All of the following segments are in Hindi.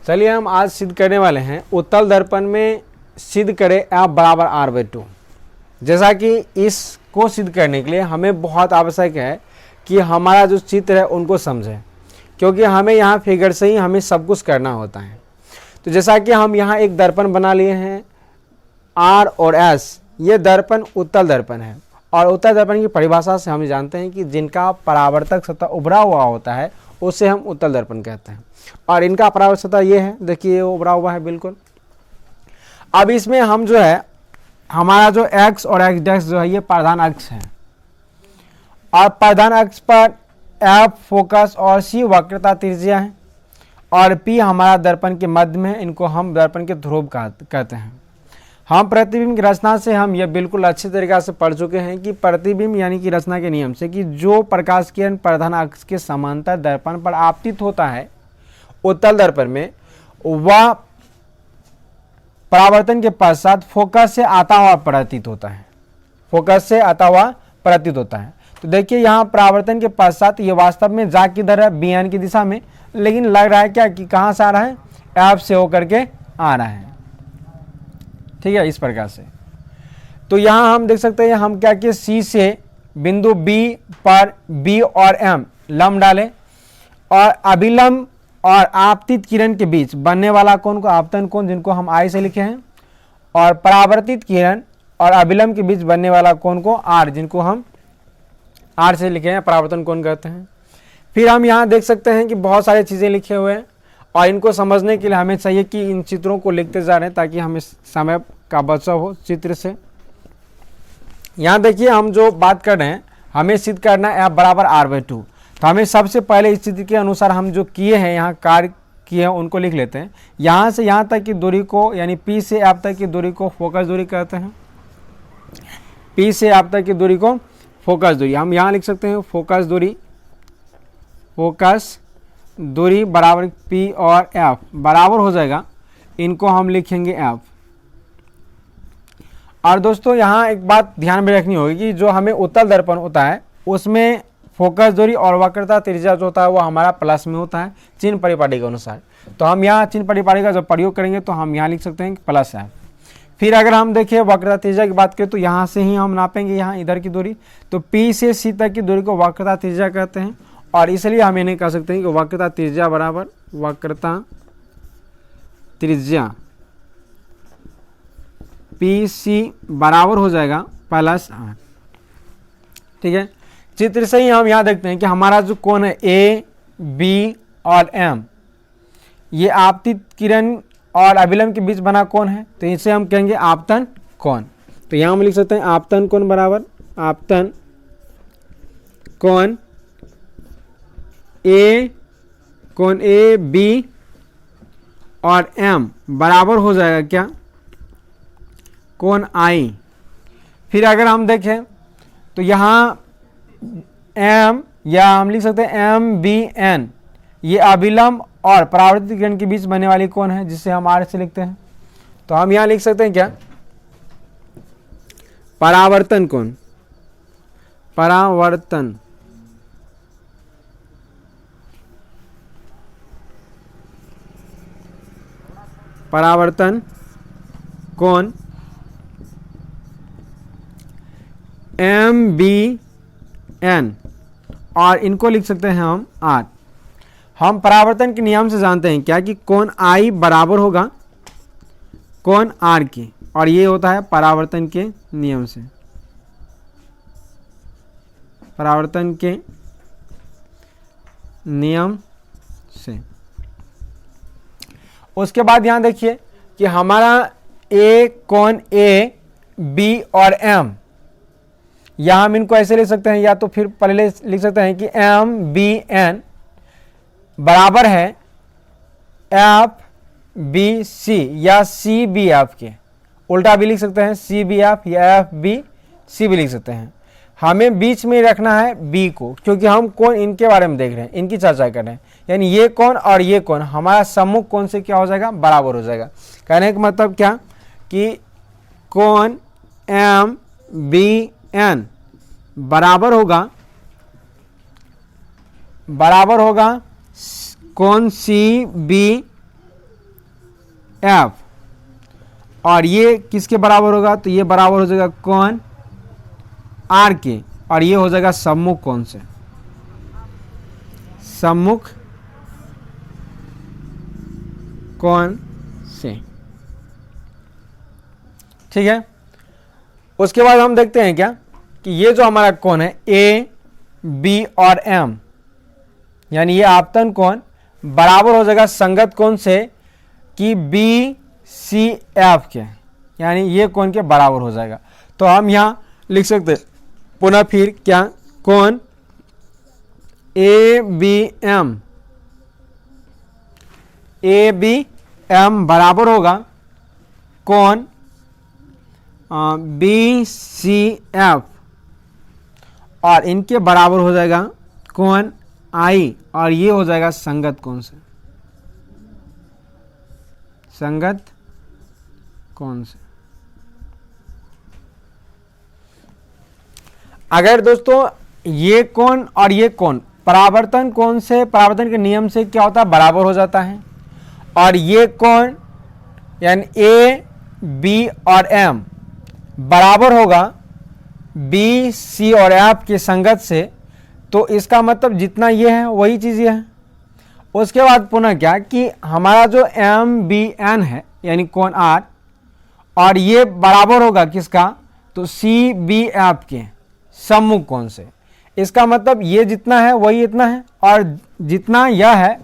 चलिए हम आज सिद्ध करने वाले हैं उत्तल दर्पण में सिद्ध करें F बराबर R/2। जैसा कि इसको सिद्ध करने के लिए हमें बहुत आवश्यक है कि हमारा जो चित्र है उनको समझें, क्योंकि हमें यहाँ फिगर से ही हमें सब कुछ करना होता है। तो जैसा कि हम यहाँ एक दर्पण बना लिए हैं R और S, ये दर्पण उत्तल दर्पण है और उत्तल दर्पण की परिभाषा से हम जानते हैं कि जिनका परावर्तक सतह उभरा हुआ होता है उसे हम उत्तल दर्पण कहते हैं और इनका परावर्तक सतह ये है, देखिए ये उभरा हुआ है बिल्कुल। अब इसमें हम जो है हमारा जो x और x' जो है ये प्रधान अक्ष है और प्रधान अक्ष पर F फोकस और C वक्रता त्रिज्या है और P हमारा दर्पण के मध्य में है। इनको हम दर्पण के ध्रुव कहते हैं। हम प्रतिबिंब की रचना से हम यह बिल्कुल अच्छी तरीक़ा से पढ़ चुके हैं कि प्रतिबिंब यानी कि रचना के नियम से कि जो प्रकाश किरण प्रधान अक्ष के समांतर दर्पण पर आपतित होता है उत्तल दर्पण में, वह परावर्तन के पश्चात फोकस से आता हुआ प्रतीत होता है। फोकस से आता हुआ प्रतीत होता है। तो देखिए यहाँ परावर्तन के पश्चात ये वास्तव में जा किधर है, BN की दिशा में, लेकिन लग रहा है क्या कि कहाँ से आ रहा है, F से होकर के आ रहा है। ठीक है, इस प्रकार से। तो यहाँ हम देख सकते हैं हम क्या किए, C से बिंदु B पर B और M लंब डालें और अभिलंब और आपतित किरण के बीच बनने वाला कोण को आपतन कोण, जिनको हम I से लिखे हैं, और परावर्तित किरण और अभिलंब के बीच बनने वाला कोण को R, जिनको हम R से लिखे हैं, परावर्तन कोण कहते हैं। फिर हम यहाँ देख सकते हैं कि बहुत सारी चीज़ें लिखे हुए हैं और इनको समझने के लिए हमें चाहिए कि इन चित्रों को लिखते जा रहे हैं ताकि हमें समय का बचाव हो चित्र से। यहाँ देखिए हम जो बात कर रहे हैं हमें सिद्ध करना है F बराबर R/2। तो हमें सबसे पहले इस चित्र के अनुसार हम जो किए हैं यहाँ कार्य किए हैं उनको लिख लेते हैं। यहाँ से यहाँ तक की दूरी को यानी P से F तक की दूरी को फोकस दूरी कहते हैं। P से F तक की दूरी को फोकस दूरी हम यहाँ लिख सकते हैं। फोकस दूरी बराबर P और F बराबर हो जाएगा, इनको हम लिखेंगे F। और दोस्तों यहाँ एक बात ध्यान में रखनी होगी कि जो हमें उत्तल दर्पण होता है उसमें फोकस दूरी और वक्रता त्रिज्या जो होता है वो हमारा प्लस में होता है चिन्ह परिपाटी के अनुसार। तो हम यहाँ चिन्ह परिपाटी का जब प्रयोग करेंगे तो हम यहाँ लिख सकते हैं कि प्लस है। फिर अगर हम देखें वक्रता त्रिज्या की बात करें तो यहाँ से ही हम नापेंगे यहाँ इधर की दूरी। तो P से C तक की दूरी को वक्रता त्रिज्या कहते हैं और इसलिए हम इन्हें कह सकते हैं कि वक्रता त्रिज्या बराबर वक्रता त्रिज्या PC बराबर हो जाएगा +R। ठीक है, चित्र से ही हम यहाँ देखते हैं कि हमारा जो कोण है A, B और M, ये आपतित किरण और अभिलंब के बीच बना कोण है, तो इसे हम कहेंगे आपतन कोण। तो यहाँ हम लिख सकते हैं आपतन कोण बराबर आपतन कोण A, B और M बराबर हो जाएगा क्या, कोण I। फिर अगर हम देखें तो यहाँ M या हम लिख सकते हैं MBN, ये अभिलंब और परावर्तित किरण के बीच बनने वाली कोण है जिसे हम R से लिखते हैं। तो हम यहाँ लिख सकते हैं क्या, परावर्तन कोण, परावर्तन कोण MBN और इनको लिख सकते हैं हम R। हम परावर्तन के नियम से जानते हैं क्या कि कोण I बराबर होगा कोण R की, और ये होता है परावर्तन के नियम से, परावर्तन के नियम से। उसके बाद यहाँ देखिए कि हमारा कोण A, B और M, या हम इनको ऐसे लिख सकते हैं या तो फिर पहले लिख सकते हैं कि MBN बराबर है FBC या CBF के, उल्टा भी लिख सकते हैं CBF या FBC भी लिख सकते हैं। हमें बीच में रखना है B को, क्योंकि हम कोण इनके बारे में देख रहे हैं, इनकी चर्चा कर रहे हैं, यानी ये कोण और ये कोण हमारा सम्मुख कोण से क्या हो जाएगा, बराबर हो जाएगा। कहने का मतलब क्या कि कोण MBN बराबर होगा कोण CBF एफ, और ये किसके बराबर होगा, तो ये बराबर हो जाएगा कोण आर के, और ये हो जाएगा सम्मुख कोण से, सम्मुख कोण से। ठीक है, उसके बाद हम देखते हैं क्या कि ये जो हमारा कोण है ए बी और एम, यानी ये आपतन कोण बराबर हो जाएगा संगत कोण से कि बी सी एफ के, यानी ये कोण के बराबर हो जाएगा। तो हम यहां लिख सकते हैं पुनः फिर क्या, कोण ए बी एम बराबर होगा कोण बी सी एफ, और इनके बराबर हो जाएगा कोण आई, और ये हो जाएगा संगत कोण से, संगत कोण से। अगर दोस्तों ये कोण और ये कोण परावर्तन कोण से, परावर्तन के नियम से क्या होता है, बराबर हो जाता है, और ये कोण यानी ए बी और एम बराबर होगा बी सी और एफ के संगत से, तो इसका मतलब जितना ये है वही चीज़ ये है। उसके बाद पुनः क्या कि हमारा जो एम बी एन है यानी कोण आर, और ये बराबर होगा किसका, तो सी बी एफ के सम्मुख कोण से। इसका मतलब ये जितना है वही इतना है, और जितना यह है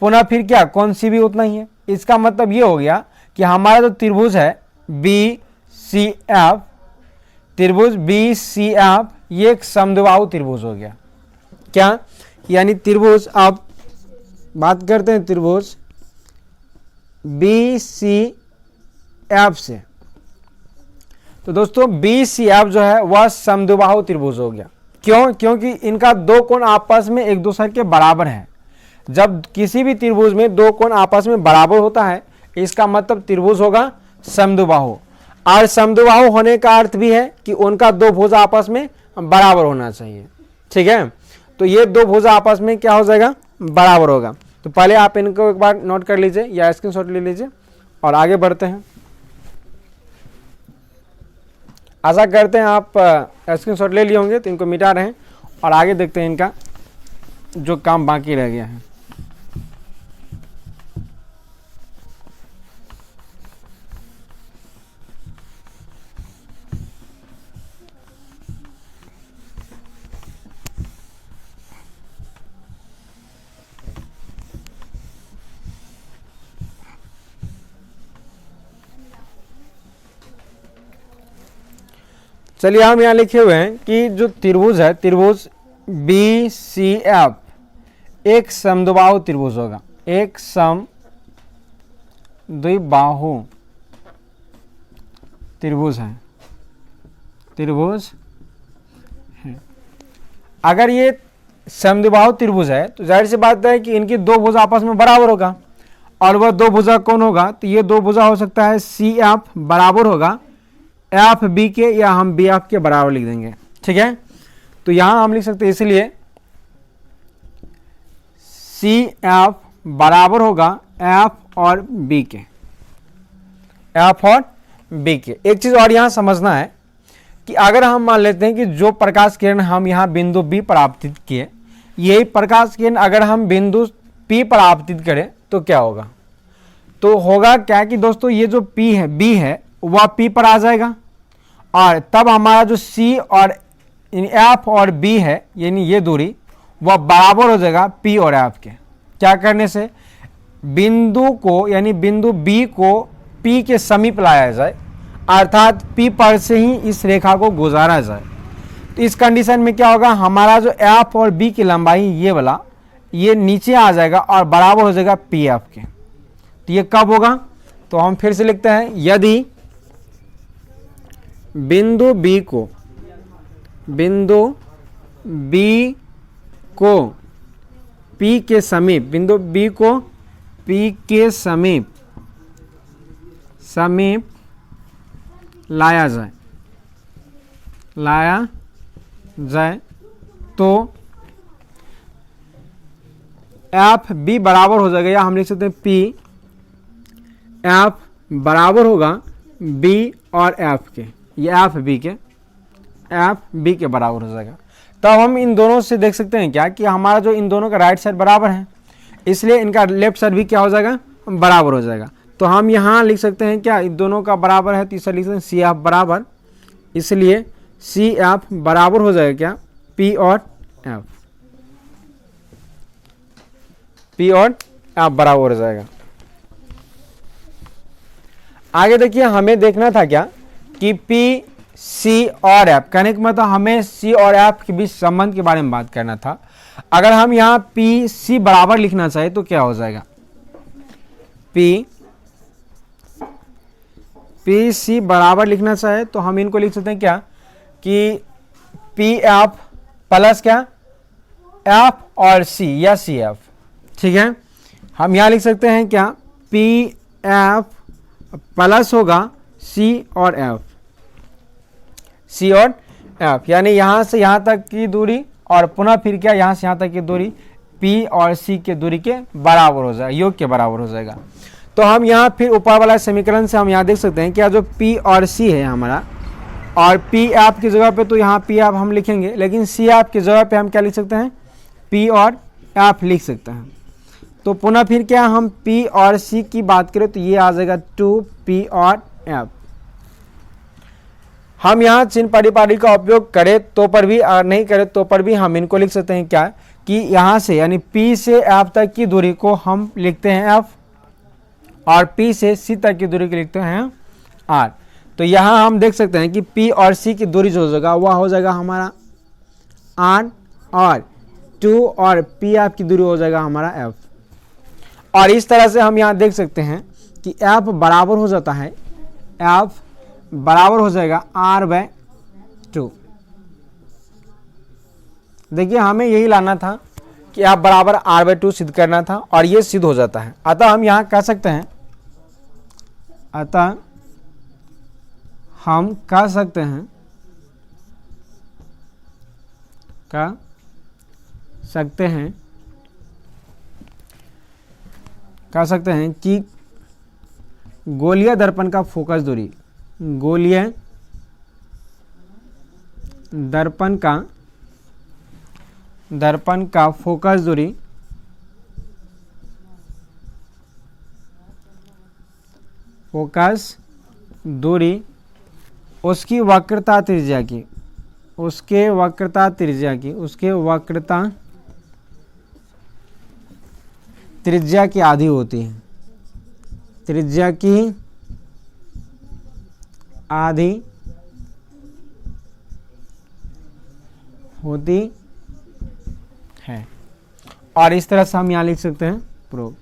पुनः फिर क्या कोण सी भी उतना ही है। इसका मतलब ये हो गया कि हमारा जो त्रिभुज है बी सी एफ, त्रिभुज बी सी एफ ये एक समद्विबाहु त्रिभुज हो गया। क्या, यानी त्रिभुज, आप बात करते हैं त्रिभुज बी सी एफ से, तो दोस्तों बी सी एफ जो है वह समद्विबाहु त्रिभुज हो गया। क्यों, क्योंकि इनका दो कोण आपस में एक दूसरे के बराबर है। जब किसी भी त्रिभुज में दो कोण आपस में बराबर होता है इसका मतलब त्रिभुज होगा समद्विबाहु, और समद्विबाहु होने का अर्थ भी है कि उनका दो भुजा आपस में बराबर होना चाहिए। ठीक है, तो ये दो भुजा आपस में क्या हो जाएगा, बराबर होगा। तो पहले आप इनको एक बार नोट कर लीजिए या स्क्रीनशॉट ले लीजिए और आगे बढ़ते हैं। आशा करते हैं आप स्क्रीनशॉट ले लिए होंगे, तो इनको मिटा रहे हैं और आगे देखते हैं इनका जो काम बाकी रह गया है। चलिए हम यहाँ लिखे हुए हैं कि जो त्रिभुज है त्रिभुज बी सी एफ एक समद्विबाहु त्रिभुज होगा, एक समद्विबाहु त्रिभुज है, त्रिभुज है। अगर ये समद्विबाहु त्रिभुज है तो जाहिर सी बात है कि इनकी दो भुजा आपस में बराबर होगा, और वह दो भुजा कौन होगा, तो ये दो भुजा हो सकता है सी एफ बराबर होगा एफ बी के, या हम बी एफ के बराबर लिख देंगे। ठीक है, तो यहां हम लिख सकते हैं इसलिए सी एफ बराबर होगा एफ और बी के, एफ और बी के। एक चीज और यहां समझना है कि अगर हम मान लेते हैं कि जो प्रकाश किरण हम यहां बिंदु बी पर आपतित किए, यही प्रकाश किरण अगर हम बिंदु पी पर आपतित करें तो क्या होगा, तो होगा क्या कि दोस्तों ये जो पी है बी है वह पी पर आ जाएगा, और तब हमारा जो सी और एफ और बी है यानी ये दूरी वह बराबर हो जाएगा पी और एफ के। क्या करने से, बिंदु को यानी बिंदु बी को पी के समीप लाया जाए, अर्थात पी पर से ही इस रेखा को गुजारा जाए। तो इस कंडीशन में क्या होगा, हमारा जो एफ और बी की लंबाई ये वाला ये नीचे आ जाएगा और बराबर हो जाएगा पी एफ के। तो ये कब होगा, तो हम फिर से लिखते हैं, यदि बिंदु बी को पी के समीप, बिंदु बी को पी के समीप लाया जाए तो एफ बी बराबर हो जाएगा, या हम लिख सकते हैं पी एफ बराबर होगा बी और एफ के, ये एफ बी के बराबर हो जाएगा। तब हम इन दोनों से देख सकते हैं क्या कि हमारा जो इन दोनों का राइट साइड बराबर है, इसलिए इनका लेफ्ट साइड भी क्या हो जाएगा, बराबर हो जाएगा। तो हम यहाँ लिख सकते हैं क्या, इन दोनों का बराबर है, तीसरा लिख सकते हैं सी एफ बराबर, इसलिए सी एफ बराबर हो जाएगा क्या, पी और एफ, पी और एफ बराबर हो जाएगा। आगे देखिए, हमें देखना था क्या कि पी सी और एफ, कहने का मतलब हमें सी और एफ के बीच संबंध के बारे में बात करना था। अगर हम यहाँ पी सी बराबर लिखना चाहे तो क्या हो जाएगा, पी सी बराबर लिखना चाहे तो हम इनको लिख सकते हैं क्या कि पी एफ प्लस क्या, एफ और सी या सी एफ, ठीक है। हम यहाँ लिख सकते हैं क्या, पी एफ प्लस होगा सी और एफ, सी और एफ, यानी यहाँ से यहाँ तक की दूरी और पुनः फिर क्या, यहाँ से यहाँ तक की दूरी पी और सी के दूरी के बराबर हो जाएगा, योग के बराबर हो जाएगा। तो हम यहाँ फिर ऊपर वाला समीकरण से हम यहाँ देख सकते हैं क्या, जो पी और सी है हमारा, और पी एफ की जगह पे तो यहाँ पी एफ हम लिखेंगे, लेकिन सी एफ की जगह पे हम क्या लिख सकते हैं, पी और एफ लिख सकते हैं। तो पुनः फिर क्या, हम पी और सी की बात करें तो ये आ जाएगा 2p और एफ। हम यहाँ चिन्ह परिपाटी का उपयोग करें तो पर भी और नहीं करें तो पर भी हम इनको लिख सकते हैं क्या कि यहाँ से यानी P से F तक की दूरी को हम लिखते हैं F और P से C तक की दूरी को लिखते हैं R। तो यहाँ हम देख सकते हैं कि P और C की दूरी जो हो जाएगा वह हो जाएगा हमारा R और 2 और PF की दूरी हो जाएगा हमारा F। और इस तरह से हम यहाँ देख सकते हैं कि F बराबर हो जाता है, F बराबर हो जाएगा R/2। देखिए हमें यही लाना था कि F बराबर R/2 सिद्ध करना था और ये सिद्ध हो जाता है। अतः हम यहाँ कह सकते हैं, अतः हम कह सकते हैं कि गोलीय दर्पण का फोकस दूरी, गोलीय दर्पण का फोकस दूरी उसकी वक्रता त्रिज्या की आधी होती है, त्रिज्या की आधी होती है। और इस तरह से हम यहाँ लिख सकते हैं प्रूव।